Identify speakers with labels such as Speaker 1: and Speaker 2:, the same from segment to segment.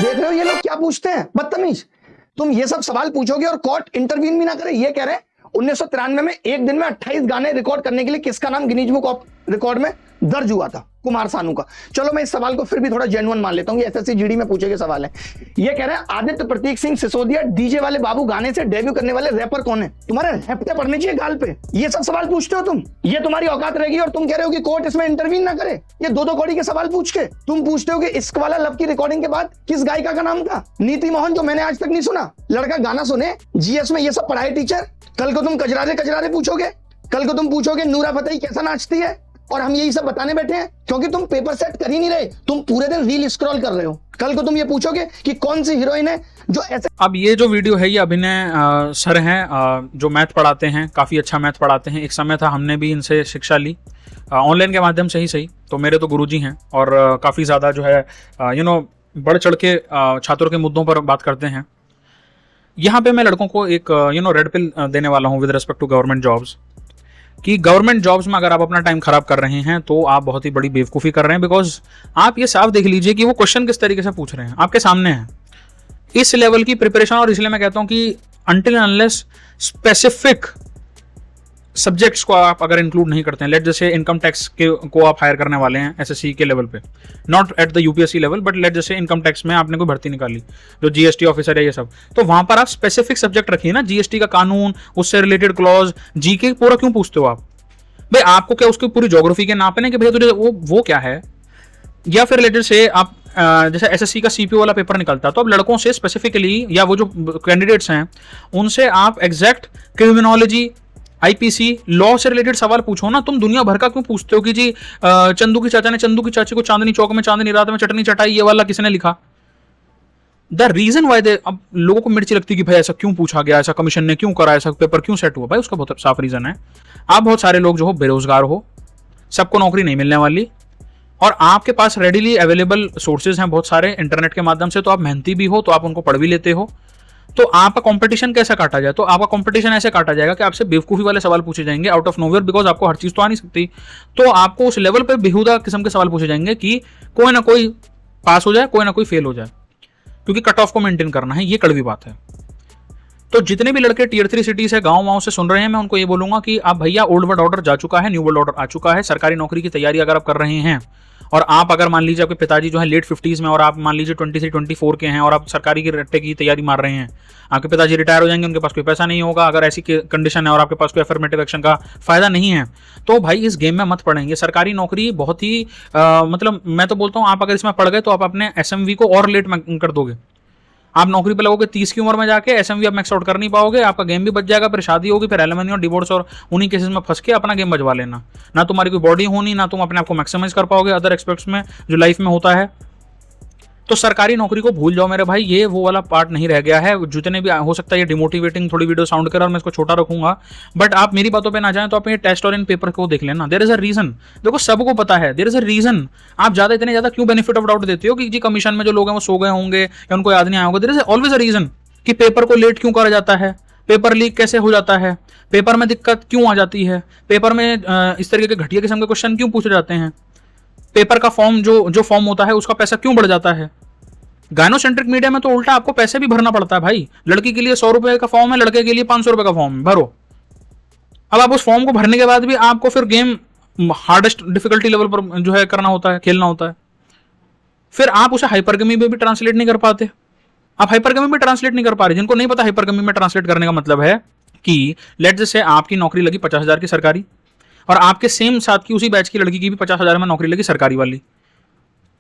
Speaker 1: देख रहे हो ये लोग क्या पूछते हैं, बदतमीज। तुम ये सब सवाल पूछोगे और कोर्ट इंटरवीन भी ना करे। ये कह रहे हैं 1993 में एक दिन में 28 गाने रिकॉर्ड करने के लिए किसका नाम गिनीज बुक ऑफ रिकॉर्ड में दर्ज हुआ था? कुमार सानू का। चलो मैं इस सवाल को फिर भी थोड़ा जेन्युइन मान लेता हूं, ये एसएससी जीडी में पूछे गए सवाल है। ये कह रहे हैं आदित्य प्रतीक सिंह सिसोदिया डीजे वाले बाबू गाने से डेब्यू करने वाले रैपर कौन है? तुम्हारे रैपटे पड़ने चाहिए गाल पे। ये सब सवाल पूछते हो तुम, ये तुम्हारी औकात रहेगी और तुम कह रहे हो कि कोर्ट इसमें इंटरवीन ना करे। ये दो दो कौड़ी के सवाल पूछ के तुम पूछते हो कि इश्क वाला लव की रिकॉर्डिंग के बाद किस गायिका का नाम था? नीति मोहन, जो मैंने आज तक नहीं सुना। लड़का गाना सुने, जीएस में ये सब पढ़ाए टीचर। कल को तुम कजरारे कजरारे पूछोगे, कल को तुम पूछोगे नूरा फतेही कैसा नाचती है, और हम यही सब बताने बैठे हैं क्योंकि तुम पेपर सेट कर ही नहीं रहे, तुम पूरे दिन रील स्क्रॉल कर रहे हो। कल को तुम ये पूछोगे कि कौन सी हीरोइन है जो ऐसे।
Speaker 2: अब ये जो वीडियो है ये अभिनय सर हैं, जो मैथ पढ़ाते हैं, काफ़ी अच्छा मैथ पढ़ाते हैं। एक समय था हमने भी इनसे शिक्षा ली ऑनलाइन के माध्यम से ही सही। तो मेरे तो गुरुजी हैं और काफ़ी ज़्यादा जो है बढ़ चढ़ के छात्रों के मुद्दों पर बात करते हैं। यहाँ पे मैं लड़कों को एक रेड पिल देने वाला हूँ with respect to government jobs, कि गवर्नमेंट जॉब्स में अगर आप अपना टाइम खराब कर रहे हैं तो आप बहुत ही बड़ी बेवकूफ़ी कर रहे हैं। बिकॉज आप ये साफ देख लीजिए कि वो क्वेश्चन किस तरीके से पूछ रहे हैं, आपके सामने है इस लेवल की प्रिपरेशन। और इसलिए मैं कहता हूं कि अनटिल अनलेस स्पेसिफिक सब्जेक्ट्स को आप अगर इंक्लूड नहीं करते हैं, लेट जैसे इनकम टैक्स के को आप हायर करने वाले हैं एसएससी के लेवल पे, not at the UPSC level, but let जैसे इनकम टैक्स में आपने कोई भर्ती निकाली जो जीएसटी ऑफिसर है ये सब, तो वहां पर आप स्पेसिफिक सब्जेक्ट रखिए ना, जीएसटी का कानून, उससे रिलेटेड क्लॉज, जीके पूरा क्यों पूछते हो आप भाई? आपको क्या उसकी पूरी ज्योग्राफी के नापने कि भैया तुझे वो क्या है? या फिर लेटर से आप जैसे एसएससी का सीपीओ वाला पेपर निकलता है, तो अब लड़कों से स्पेसिफिकली या वो जो कैंडिडेट्स हैं उनसे आप एग्जैक्ट क्रिमिनोलॉजी, आईपीसी, लॉ से रिलेटेड सवाल पूछो ना। तुम दुनिया भर का क्यों पूछते हो कि जी चंदू की चाचा ने चंदू की चाची को चांदनी चौक में चांदनी रात में चटनी चटाई, ये वाला किसने लिखा? द रीजन वाई दे, अब लोगों को मिर्ची लगती कि भाई ऐसा क्यों पूछा गया, ऐसा कमीशन ने क्यों करा, ऐसा पेपर क्यों सेट हुआ? भाई उसका बहुत साफ रीजन है, आप बहुत सारे लोग जो हो बेरोजगार हो, सबको नौकरी नहीं मिलने वाली, और आपके पास रेडिली अवेलेबल सोर्सेज हैं बहुत सारे इंटरनेट के माध्यम से, तो आप मेहनती भी हो, तो आप उनको पढ़ भी लेते हो। तो आपका कंपटीशन कैसे काटा जाए? तो आपका कंपटीशन ऐसे काटा जाएगा कि आपसे बेवकूफी वाले सवाल पूछे जाएंगे आउट ऑफ नोवेयर, बिकॉज आपको हर चीज तो आ नहीं सकती। तो आपको उस लेवल पे बेहुदा किस्म के सवाल पूछे जाएंगे कि कोई ना कोई पास हो जाए, कोई ना कोई फेल हो जाए, क्योंकि कट ऑफ को मेंटेन करना है। ये कड़वी बात है। तो जितने भी लड़के टियर 3 सिटीज है, गांव से सुन रहे हैं, मैं उनको ये बोलूंगा कि आप भैया, ओल्ड वर्ल्ड ऑर्डर जा चुका है, न्यू वर्ल्ड ऑर्डर आ चुका है। सरकारी नौकरी की तैयारी अगर आप कर रहे हैं और आप अगर मान लीजिए आपके पिताजी जो है लेट 50s में और आप मान लीजिए 23-24 के हैं और आप सरकारी की रट्टे की तैयारी मार रहे हैं, आपके पिताजी रिटायर हो जाएंगे, उनके पास कोई पैसा नहीं होगा, अगर ऐसी कंडीशन है और आपके पास कोई अफर्मेटिव एक्शन का फायदा नहीं है, तो भाई इस गेम में मत पड़ेंगे। सरकारी नौकरी बहुत ही मतलब मैं तो बोलता हूँ आप अगर इसमें पड़ गए तो आप अपने एसएमवी को और लेट कर दोगे। आप नौकरी पे लगोगे 30 की उम्र में जाके, एसएमवी आप मैक्स आउट कर नहीं पाओगे, आपका गेम भी बच जाएगा, फिर शादी होगी, फिर एलिमनी और डिवोर्स और उन्हीं केसेस में फंस के अपना गेम बजवा लेना। ना तुम्हारी कोई बॉडी होनी, ना तुम अपने आप को मैक्सिमाइज कर पाओगे अदर एस्पेक्ट्स में जो लाइफ में होता है। तो सरकारी नौकरी को भूल जाओ मेरे भाई, ये वो वाला पार्ट नहीं रह गया है। जितने भी हो सकता है ये डिमोटिवेटिंग थोड़ी वीडियो साउंड कर और मैं इसको छोटा रखूंगा, बट आप मेरी बातों पे ना जाएं तो आप ये टेस्ट और इन पेपर को देख लेना। देयर इज अ रीजन, देखो सबको पता है देयर इज अ रीजन। आप ज्यादा इतने ज्यादा क्यों बेनिफिट ऑफ डाउट देते हो कि जी कमीशन में जो लोग हैं वो सो गए होंगे या उनको याद नहीं आया होगा? There is always a reason कि पेपर को लेट क्यों करा जाता है, पेपर लीक कैसे हो जाता है, पेपर में दिक्कत क्यों आ जाती है, पेपर में इस तरीके के घटिया किस्म के क्वेश्चन क्यों पूछे जाते हैं, पेपर का फॉर्म जो फॉर्म होता है उसका पैसा क्यों बढ़ जाता है। गायनोसेंट्रिक मीडिया में तो उल्टा आपको पैसे भी भरना पड़ता है भाई। लड़की के लिए 100 रुपए का फॉर्म है, लड़के के लिए 500 रुपए का फॉर्म भरो। अब आप उस फॉर्म को भरने के बाद भी आपको फिर गेम हार्डेस्ट डिफिकल्टी लेवल पर जो है करना होता है, खेलना होता है। फिर आप उसे हाइपरगमी में भी ट्रांसलेट नहीं कर पाते। आप हाइपरगमी में ट्रांसलेट नहीं कर पा रहे। जिनको नहीं पता हाइपरगमी में ट्रांसलेट करने का मतलब है कि लेट जैसे आपकी नौकरी लगी 50,000 की सरकारी, और आपके सेम साथ की उसी बैच की लड़की की भी 50,000 में नौकरी लगी सरकारी वाली,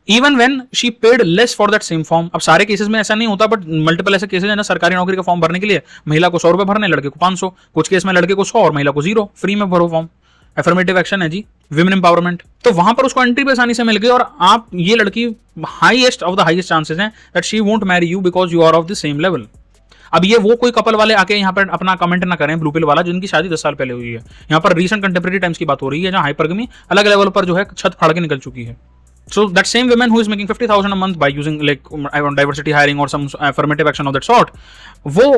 Speaker 2: even when she paid less for that same form. अब सारे केसेस में ऐसा नहीं होता, बट मल्टीपल ऐसे केसेस है ना, सरकारी नौकरी का फॉर्म भरने के लिए महिला को 100 रुपए भरने, लड़के को 500, कुछ केस में लड़के को 100 और महिला को 0, फ्री में भरो फॉर्म। एफर्मेटिव एक्शन है जी, विमेन एम्पावरमेंट। तो वहां पर उसको एंट्री पे आसानी से मिल गई, और आप ये लड़की highest of the highest chances हैं that she won't marry you because you are of the same level. अब ये वो कोई कपल वाले आके यहाँ पर अपना कमेंट ना करें, ब्लू पिल वाला, जिनकी शादी 10 साल पहले हुई है। यहाँ पर रीसेंट कंटेम्प्रेरी टाइम्स की बात हो रही है, जहाँ हाइपरगमी अलग लेवल पर जो है छत फाड़ के निकल चुकी है। So that same woman who is making 50,000 a month by using like diversity hiring or some affirmative action of that sort, वो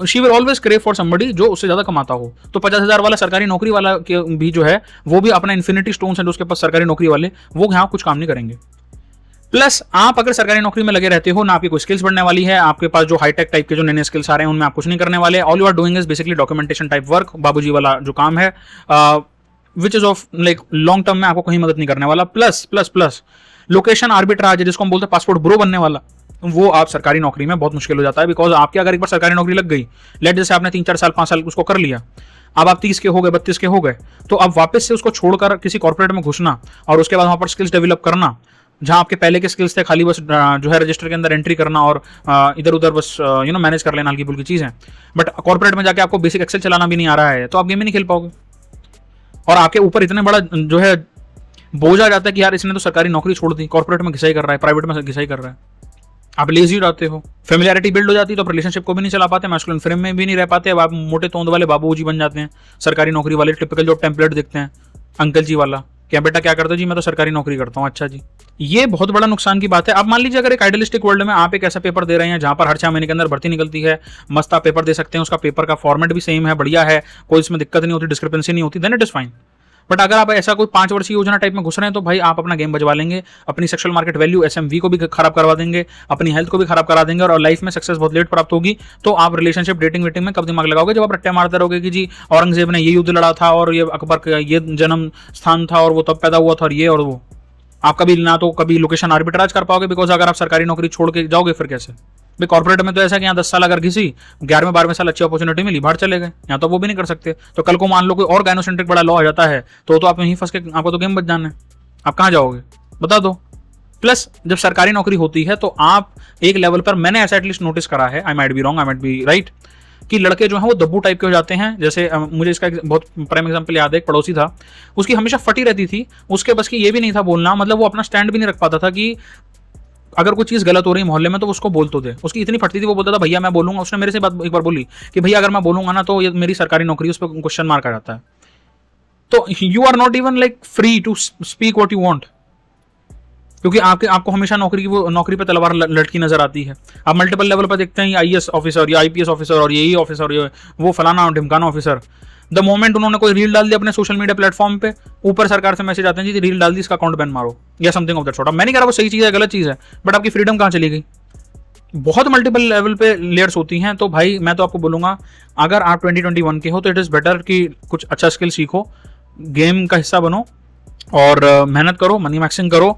Speaker 2: she will always crave for somebody जो उससे ज्यादा कमाता हो। तो 50,000 वाला सरकारी नौकरी वाला के भी जो है वो भी अपना इन्फिनिटी स्टोन्स है उसके पास सरकारी नौकरी वाले, वो यहाँ कुछ काम नहीं करेंगे। प्लस आप अगर सरकारी नौकरी में लगे रहते हो ना, आपकी कोई स्किल्स बढ़ने वाली है, आपके पास जो हाईटेक टाइप के जो नए नए स्किल्स आ रहे हैं उनमें आप कुछ नहीं करने वाले। All you are doing is basically documentation type work, बाबूजी वाला जो काम है, which is of like long term में आपको कहीं मदद नहीं करने वाला। Plus plus plus location arbitrage, जिसको हम बोलते हैं पासपोर्ट ब्रो बनने वाला, वो आप सरकारी नौकरी में बहुत मुश्किल हो जाता है। बिकॉज आपकी अगर एक बार सरकारी नौकरी लग गई, लेट जैसे आपने 3-4 साल 5 साल उसको कर लिया, अब आप 30 के हो गए, 32 के हो गए, तो अब वापस से उसको छोड़कर किसी कॉर्पोरेट में घुसना और उसके बाद वहां पर स्किल्स डेवलप करना, जहां आपके पहले के स्किल्स थे खाली बस जो है रजिस्टर के अंदर एंट्री करना और इधर उधर बस मैनेज कर लेना हल्की फुल्की चीजें, बट कॉर्पोरेट में जाके आपको बेसिक एक्सेल चलाना भी नहीं आ रहा है, तो आप गेम ही नहीं खेल पाओगे। और आपके ऊपर इतने बड़ा जो है बोझ आ जाता है कि यार इसने तो सरकारी नौकरी छोड़ दी, कॉर्पोरेट में घिसाई कर रहा है, प्राइवेट में घिसाई कर रहा है, आप लेजी हो जाते हो, फेमिलियरिटी बिल्ड हो जाती है, तो आप रिलेशनशिप को भी नहीं चला पाते, मैस्कुलिन फ्रेम में भी नहीं रह पाते, अब आप मोटे तोंद वाले बाबूजी बन जाते हैं, सरकारी नौकरी वाले टिपिकल जो टेम्पलेट दिखते हैं अंकल जी वाला, क्या बेटा क्या करते हो जी, मैं तो सरकारी नौकरी करता हूँ, अच्छा जी। ये बहुत बड़ा नुकसान की बात है। आप मान लीजिए अगर एक आइडियलिस्टिक वर्ल्ड में आप एक ऐसा पेपर दे रहे हैं जहां पर हर 6 महीने के अंदर भर्ती निकलती है, मस्त आप पेपर दे सकते हैं, उसका पेपर का फॉर्मेट भी सेम है, बढ़िया है, कोई इसमें दिक्कत नहीं होती, डिस्क्रिपेंसी नहीं होती, then it is fine. But अगर आप ऐसा कोई 5 वर्षीय योजना टाइप में घुस रहे हैं तो भाई आप अपना गेम बजवा लेंगे, अपनी सेक्सुअल मार्केट वैल्यू SMV को भी खराब करवा देंगे, अपनी हेल्थ को भी खराब करा देंगे, और लाइफ में सक्सेस बहुत लेट प्राप्त होगी। तो आप रिलेशनशिप डेटिंग वेटिंग में कब दिमाग लगाओगे, जब आप रट्टे मारते रहोगे कि जी औरंगजेब ने ये युद्ध लड़ा था और ये अकबर का ये जन्म स्थान था और वो तब पैदा हुआ था और ये और वो। आप कभी ना तो कभी लोकेशन आर्बिट्राज कर पाओगे, बिकॉज अगर आप सरकारी नौकरी छोड़ के जाओगे फिर कैसे। भाई कॉर्पोरेट में तो ऐसा कि यहाँ 10 साल अगर घिसी, 11वें 12वें साल अच्छी अपॉर्चुनिटी मिली, बाहर चले गए, यहाँ तो वो भी नहीं कर सकते। तो कल को मान लो कोई और गायनोसेंट्रिक बड़ा लॉ आ जाता है तो आप यहीं फंस के, आपको तो गेम बच जाना है, आप कहाँ जाओगे बता दो। प्लस जब सरकारी नौकरी होती है तो आप एक लेवल पर, मैंने ऐसा एटलीस्ट नोटिस करा है, I might be wrong, I might be right, कि लड़के जो हैं वो दब्बू टाइप के हो जाते हैं। जैसे मुझे इसका बहुत प्राइम एग्जांपल याद है, एक पड़ोसी था, उसकी हमेशा फटी रहती थी, उसके बस की ये भी नहीं था बोलना, मतलब वो अपना स्टैंड भी नहीं रख पाता था कि अगर कोई चीज़ गलत हो रही है मोहल्ले में तो उसको बोल तो दे। उसकी इतनी फटती थी, वो बोलता था भैया मैं बोलूंगा। उसने मेरे से बात एक बार बोली कि भैया अगर मैं बोलूंगा ना तो ये मेरी सरकारी नौकरी, उस पर क्वेश्चन मार्क आ जाता है। तो you are not even like free to speak what you want, क्योंकि आपको हमेशा नौकरी पे तलवार लटकी नजर आती है। आप मल्टीपल लेवल पर देखते हैं IAS ऑफिसर या IPS ऑफिसर और ये ऑफिसर, ये वो फलाना ढिमकाना ऑफिसर। द मोमेंट उन्होंने कोई रील डाल दी अपने सोशल मीडिया प्लेटफॉर्म पे, ऊपर सरकार से मैसेज आते हैं जी रील डाल दी, इसका अकाउंट बैन मारो या समथिंग ऑफ दैट सॉर्ट। मैं नहीं कह रहा वो सही चीज़ है, गलत चीज़ है, बट आपकी फ्रीडम कहाँ चली गई। बहुत मल्टीपल लेवल पे लेयर्स होती हैं। तो भाई मैं तो आपको बोलूंगा, अगर आप 2021 के हो तो इट इज़ बेटर कि कुछ अच्छा स्किल सीखो, गेम का हिस्सा बनो और मेहनत करो, मनी मैक्सिंग करो,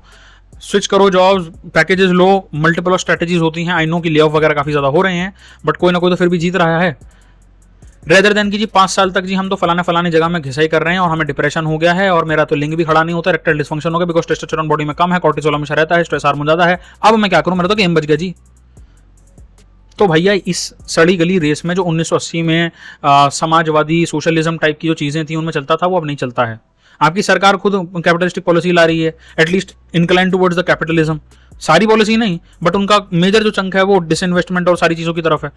Speaker 2: स्विच करो जॉब्स, पैकेजेस लो, मल्टीपल स्ट्रेटेजीज होती हैं। आई नो कि ले ऑफ वगैरह काफ़ी ज़्यादा हो रहे हैं, बट कोई ना कोई तो फिर भी जीत रहा है। रेदर देन कि जी 5 साल तक जी हम तो फलाने जगह में घिसाई कर रहे हैं और हमें डिप्रेशन हो गया है और मेरा तो लिंग भी खड़ा नहीं होता, इरेक्टाइल डिसफंक्शन हो गया बिकॉज टेस्टोस्टेरोन बॉडी में कम है, कॉर्टिसोल हमेशा रहता है, स्ट्रेस हार्मोन ज़्यादा है, अब मैं क्या करूं, मेरा तो गेम बच गया जी। तो भैया इस सड़ी गली रेस में जो 1980 में समाजवादी सोशलिज्म टाइप की जो चीज़ें थी उनमें चलता था, वो अब नहीं चलता है। आपकी सरकार खुद कैपिटलिस्टिक पॉलिसी ला रही है, at least incline towards the capitalism. सारी पॉलिसी नहीं, बट उनका मेजर जो चंक है वो डिसइन्वेस्टमेंट और सारी चीज़ों की तरफ है।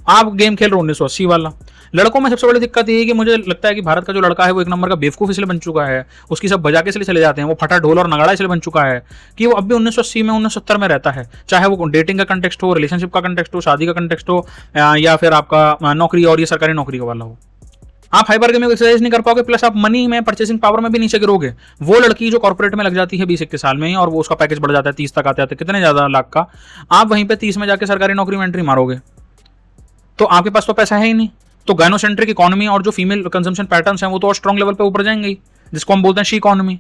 Speaker 2: आप गेम खेल रहे हो 1980 वाला। लड़कों में सबसे बड़ी दिक्कत ये है कि मुझे लगता है कि भारत का जो लड़का है वो एक नंबर का बेवकूफ़ इसलिए बन चुका है, उसकी सब बजा के इसलिए चले जाते हैं, वो फटा ढोल और नगाड़ा इसलिए बन चुका है कि वो अब भी 1980 में 1970 में रहता है। चाहे वो डेटिंग का कंटेक्स्ट हो, रिलेशनशिप का कंटेक्स्ट हो, शादी का कंटेक्स्ट हो, या फिर आपका नौकरी और ये सरकारी नौकरी का वाला हो। आप हाइपर गेम में एक्सरसाइज नहीं कर पाओगे, प्लस आप मनी में, परचेसिंग पावर में भी नीचे गिरोगे। वो लड़की जो कॉर्पोरेट में लग जाती है 20-21 साल में ही और वो उसका पैकेज बढ़ जाता है 30 तक आते आते कितने ज़्यादा लाख का, आप वहीं पे 30 में जाके सरकारी नौकरी में एंट्री मारोगे तो आपके पास तो पैसा है ही नहीं। तो गायनोसेंट्रिक इकोनॉमी और जो फीमेल कंजम्पशन पैटर्न्स हैं वो तो और स्ट्रॉन्ग लेवल पे ऊपर जाएंगे ही, जिसको हम बोलते हैं शी इकोनॉमी।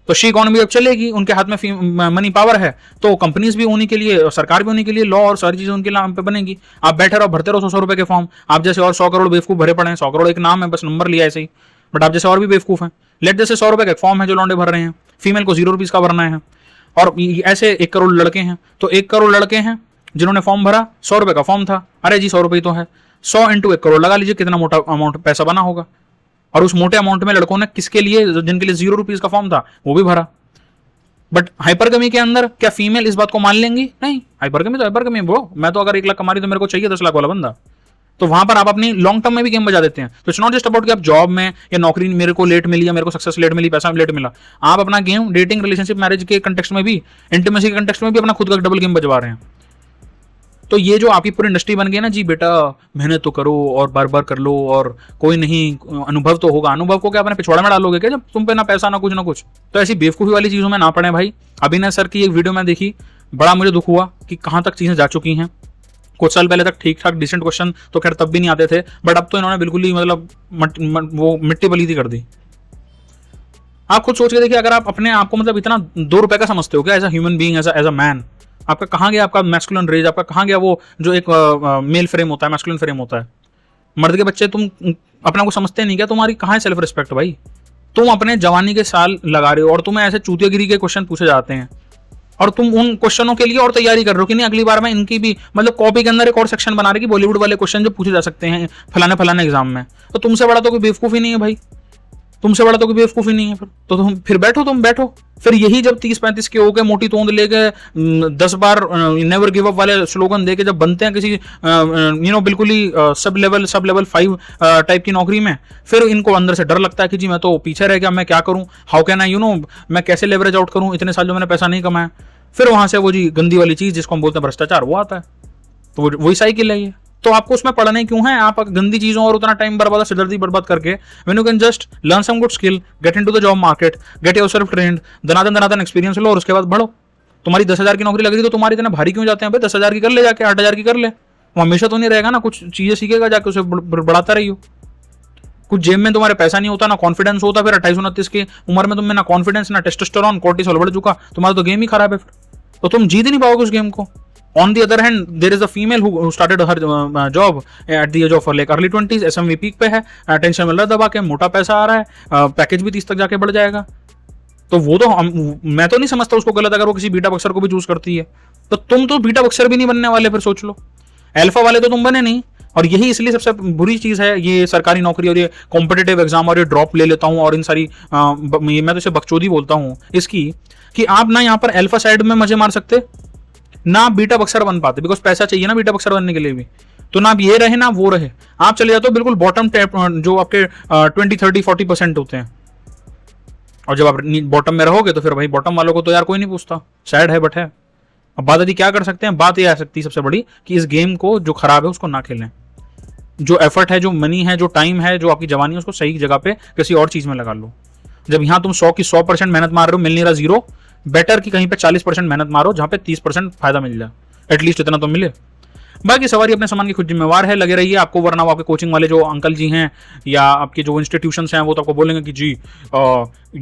Speaker 2: तो शी इकोनॉमी जब चलेगी, उनके हाथ में मनी पावर है, तो कंपनीज भी उन्हीं के लिए, सरकार भी उन्हीं के लिए, लॉ और सारी चीजें उनके नाम पे बनेगी। आप बैठे रहो, भरते रहो 100 रुपए के फॉर्म, आप जैसे और 100 करोड़ बेवकूफ भरे पड़े हैं। 100 करोड़ एक नाम है, बस नंबर लिया ऐसे ही, बट आप जैसे और भी बेवकूफ हैं। लेट जैसे 100 रुपए का फॉर्म है जो लौंडे भर रहे हैं, फीमेल को 0 रुपीज का भरना है, और ऐसे 1 करोड़ लड़के हैं, तो 1 करोड़ लड़के हैं जिन्होंने फॉर्म भरा, 100 रुपए का फॉर्म था, अरे जी 100 रुपये तो है, 100 इंटू 1 करोड़ लगा लीजिए कितना मोटा अमाउंट पैसा बना होगा। और उस मोटे अमाउंट में लड़कों ने किसके लिए, जिनके लिए 0 रुपीज का फॉर्म था वो भी भरा। बट हाइपरगमी के अंदर क्या फीमेल इस बात को मान लेंगी? नहीं, हाइपरगमी तो हाइपरगमी ब्रो, मैं तो अगर 1 लाख कमा रही तो मेरे को चाहिए 10 लाख वाला बंदा। तो वहां पर आप अपनी लॉन्ग टर्म में भी गेम बजा देते हैं। तो इट्स नॉट जस्ट अबाउट कि आप जॉब में या नौकरी मेरे को लेट मिली या मेरे को सक्सेस लेट मिली, पैसा लेट मिला, आप अपना गेम डेटिंग, रिलेशनशिप, मैरिज के कंटेक्स्ट में भी, इंटीमेसी के कंटेक्स्ट में भी अपना खुद का डबल गेम बजवा रहे हैं। तो ये जो आपकी पूरी इंडस्ट्री बन गई ना जी, बेटा मेहनत तो करो और बार बार कर लो और कोई नहीं, अनुभव तो होगा। अनुभव को क्या अपने पिछवाड़े में डालोगे क्या, जब तुम पे ना पैसा ना कुछ। तो ऐसी बेवकूफ़ी वाली चीज़ों में ना पड़े भाई। अभिनय सर की एक वीडियो में देखी, बड़ा मुझे दुख हुआ कि कहाँ तक चीज़ें जा चुकी हैं। कुछ साल पहले तक ठीक ठाक डिसेंट क्वेश्चन तो खैर तब भी नहीं आते थे, बट अब तो इन्होंने बिल्कुल ही मतलब वो मिट्टी पलीती कर दी। आप खुद सोच के देखिए, अगर आप अपने आप को मतलब इतना 2 रुपए का समझते हो क्या as a human being, as a man, आपका कहाँ गया आपका मैस्कुलिन रेज, आपका कहाँ गया वो जो एक मेल फ्रेम होता है, मैस्कुलिन फ्रेम होता है। मर्द के बच्चे तुम अपने को समझते नहीं क्या, तुम्हारी कहाँ है सेल्फ रिस्पेक्ट भाई। तुम अपने जवानी के साल लगा रहे हो और तुम्हें ऐसे चूतियागिरी के क्वेश्चन पूछे जाते हैं और तुम उन क्वेश्चनों के लिए और तैयारी कर रहे हो कि नहीं अगली बार मैं इनकी भी मतलब कॉपी के अंदर एक और सेक्शन बना रहे कि बॉलीवुड वाले क्वेश्चन जो पूछे जा सकते हैं फलाने एग्जाम में। तो तुमसे बड़ा तो कोई बेवकूफ़ी नहीं है भाई, तुमसे बड़ा तो कोई बेवकूफ़ी नहीं है। फिर तो तुम बैठो। फिर यही जब 30-35 के हो गए, मोटी तोंद लेके 10 बार नेवर गिव अप वाले स्लोगन देके जब बनते हैं किसी बिल्कुल ही सब लेवल 5 टाइप की नौकरी में, फिर इनको अंदर से डर लगता है कि जी मैं तो पीछे रह गया, मैं क्या करूं, हाउ कैन आई मैं कैसे लेवरेज आउट करूं इतने साल जो मैंने पैसा नहीं कमाया। फिर वहां से वो जी गंदी वाली चीज जिसको हम बोलते हैं भ्रष्टाचार, वो आता है। तो वही साइकिल है ये। तो आपको उसमें पढ़ने क्यों है, आप गंदी चीजों और उतना टाइम बर्बाद, सिरदर्दी बर्बाद करके, when you can just learn some good skill, get into the job market, get yourself trained, दनादन एक्सपीरियंस लो और उसके बाद बढ़ो। तुम्हारी 10,000 की नौकरी लग रही तो तुम्हारी इतने भारी क्यों जाते हैं भाई, 10,000 की कर ले जाके, 8,000 की कर ले, वो हमेशा तो नहीं रहेगा ना, कुछ चीजें सीखेगा जाके, उसे बढ़ाता रहियो। कुछ जेब में तुम्हारे पैसा नहीं होता, ना कॉन्फिडेंस होता, फिर 28-29 की उम्र में तुम्हें ना कॉन्फिडेंस, ना टेस्टोस्टेरोन, कोर्टिसोल बढ़ चुका, तुम्हारा तो गेम ही खराब है, फिर तो तुम जीत ही नहीं पाओगे उस गेम को। On the other hand, there is a female who started her job at the age of like early 20s, SMV peak पे है, टेंशन में दबा के, मोटा पैसा आ रहा है, पैकेज भी 30 तक जाके बढ़ जाएगा। तो वो तो मैं तो नहीं समझता उसको गलत अगर वो किसी बीटा बक्सर को भी चूज करती है। तो तुम तो बीटा बक्सर भी नहीं बनने वाले, फिर सोच लो। अल्फा वाले तो तुम बने नहीं, और यही इसलिए सबसे बुरी चीज है ये सरकारी नौकरी और ये कॉम्पिटेटिव एग्जाम और ये ड्रॉप ले लेता हूँ और इन सारी मैं तो इसे बकचोदी बोलता हूँ इसकी, कि आप ना यहाँ पर अल्फा साइड में मजे मार सकते ना आप बीटा बक्सर बन पाते, बिकॉज पैसा चाहिए ना बीटा बक्सर बनने के लिए भी। तो ना आप ये रहे ना वो रहे, आप चले जाते हो बिल्कुल बॉटम टैप जो आपके 20-30-40% होते हैं। और जब आप बॉटम में रहोगे तो फिर भाई बॉटम वालों को तो यार कोई नहीं पूछता, सैड है बट है। अब बात यदि क्या कर सकते हैं, बात ये आ सकती है सबसे बड़ी कि इस गेम को जो खराब है उसको ना खेलें। जो एफर्ट है, जो मनी है, जो टाइम है, जो आपकी जवानी है, उसको सही जगह पे किसी और चीज में लगा लो। जब यहाँ तुम 100 की 100% मेहनत मार रहे हो, मिल नहीं रहा 0, बेटर कि कहीं पे 40% मेहनत मारो जहां पे 30% फायदा मिल जाए, एटलीस्ट इतना तो मिले। बाकी सवारी अपने सामान की खुद जिम्मेवार है, लगे रहिए। आपको वरना वो आपके कोचिंग वाले जो अंकल जी हैं या आपके जो इंस्टीट्यूशंस हैं वो तो आपको बोलेंगे कि जी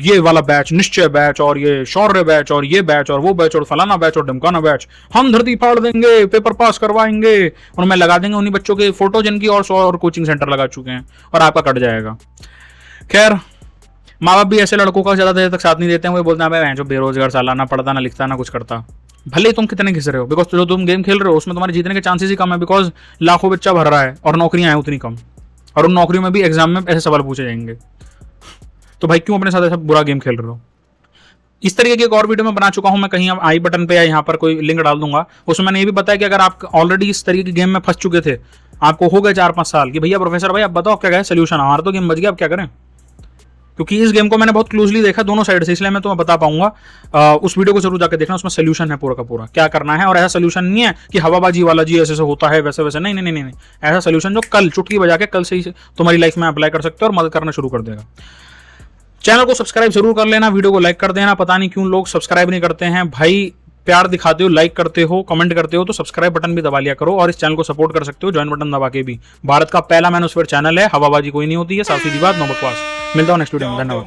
Speaker 2: ये वाला बैच, निश्चय बैच, और ये शौर्य बैच, और ये बैच, और वो बैच, और फलाना बैच, और ढमकाना बैच, हम धरती फाड़ देंगे, पेपर पास करवाएंगे, उनमें लगा देंगे उन्हीं बच्चों के फोटो जिनकी और 100 और कोचिंग सेंटर लगा चुके हैं, और आपका कट जाएगा। खैर, माँ बाप भी ऐसे लड़कों का ज्यादा देर तक साथ नहीं देते हैं, वो बोलते हैं भाई जो बेरोजगार साला, ना पढ़ता ना लिखता ना कुछ करता। भले ही तुम कितने घिस रहे हो, बिकॉज जो तुम गेम खेल रहे हो उसमें तुम्हारे जीतने के चांसेस ही कम है, बिकॉज लाखों बच्चा भर रहा है और नौकरियां हैं उतनी कम, और उन नौकरियों में भी एग्जाम में ऐसे सवाल पूछे जाएंगे। तो भाई क्यों अपने साथ ऐसा बुरा गेम खेल रहे हो। इस तरीके की एक और वीडियो में बना चुका हूं मैं, कहीं आई बटन पे या यहाँ पर कोई लिंक डाल दूंगा, उसमें मैंने ये भी बताया कि अगर आप ऑलरेडी इस तरीके की गेम में फंस चुके थे, आपको हो गए 4-5 साल कि भैया प्रोफेसर भाई आप बताओ क्या गया सोल्यूशन, हमारा तो गेम बच गया, अब क्या करें। क्योंकि इस गेम को मैंने बहुत क्लोजली देखा दोनों साइड से, इसलिए मैं तुम्हें बता पाऊंगा। उस वीडियो को जरूर जाकर देखना, उसमें सोल्यूशन है पूरा का पूरा क्या करना है। और ऐसा सोल्यूशन नहीं है कि हवाबाजी वाला जी ऐसे होता है वैसे वैसे, नहीं। ऐसा सोल्यूशन जो कल चुटकी बजा के कल से ही तुम्हारी लाइफ में अप्लाई कर सकते हो और मदद करना शुरू कर देगा। चैनल को सब्सक्राइब जरूर कर लेना, वीडियो को लाइक कर देना। पता नहीं क्यों लोग सब्सक्राइब नहीं करते हैं भाई, प्यार दिखाते हो, लाइक करते हो, कमेंट करते हो, तो सब्सक्राइब बटन भी दबा लिया करो। और इस चैनल को सपोर्ट कर सकते हो ज्वाइन बटन दबा के भी। भारत का पहला मैनोस्फीयर चैनल है, हवाबाजी कोई नहीं होती है, साफ सीधी बात, नो बकवास। मिलता हूं नेक्स्ट वीडियो में, धन्यवाद।